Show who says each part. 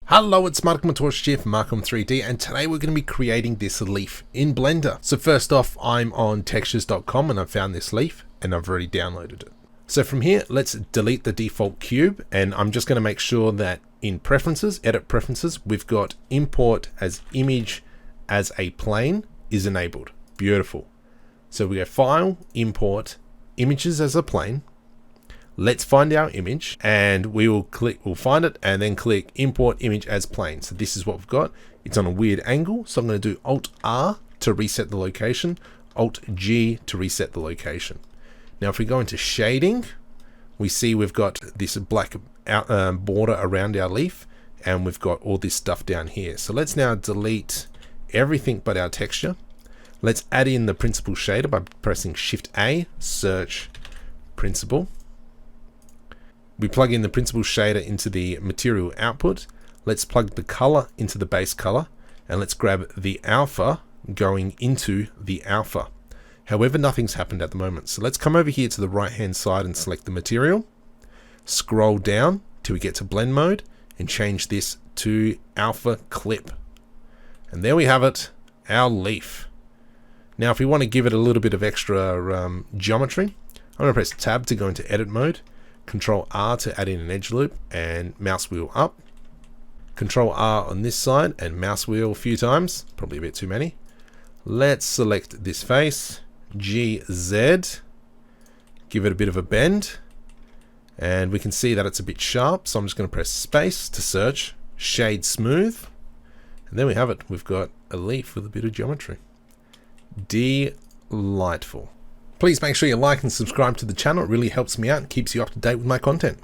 Speaker 1: Hello, it's Markham here from Markham 3D, and today we're going to be creating this leaf in Blender. So first off, I'm on textures.com and I've found this leaf and I've already downloaded it. So from here, let's delete the default cube, and I'm just going to make sure that in preferences, edit preferences, we've got import as image as a plane is enabled. Beautiful. So we go file, import, images as a plane. Let's find our image, and we'll find it and then click import image as plane. So this is what we've got. It's on a weird angle, so I'm going to do Alt R to reset the location, Alt G to reset the location. Now if we go into shading, we see we've got this black border around our leaf, and we've got all this stuff down here. So let's now delete everything but our texture. Let's add in the principal shader by pressing Shift A, search principal. We plug in the principal shader into the material output. Let's plug the color into the base color, and let's grab the alpha going into the alpha. However, nothing's happened at the moment. So let's come over here to the right hand side and select the material. Scroll down till we get to blend mode and change this to alpha clip. And there we have it, our leaf. Now if we want to give it a little bit of extra geometry, I'm going to press tab to go into edit mode. Control R to add in an edge loop, and mouse wheel up. Control R on this side and mouse wheel a few times, probably a bit too many. Let's select this face, GZ, give it a bit of a bend, and we can see that it's a bit sharp, so I'm just going to press space to search, shade smooth, and there we have it. We've got a leaf with a bit of geometry. Delightful. Please make sure you like and subscribe to the channel. It really helps me out and keeps you up to date with my content.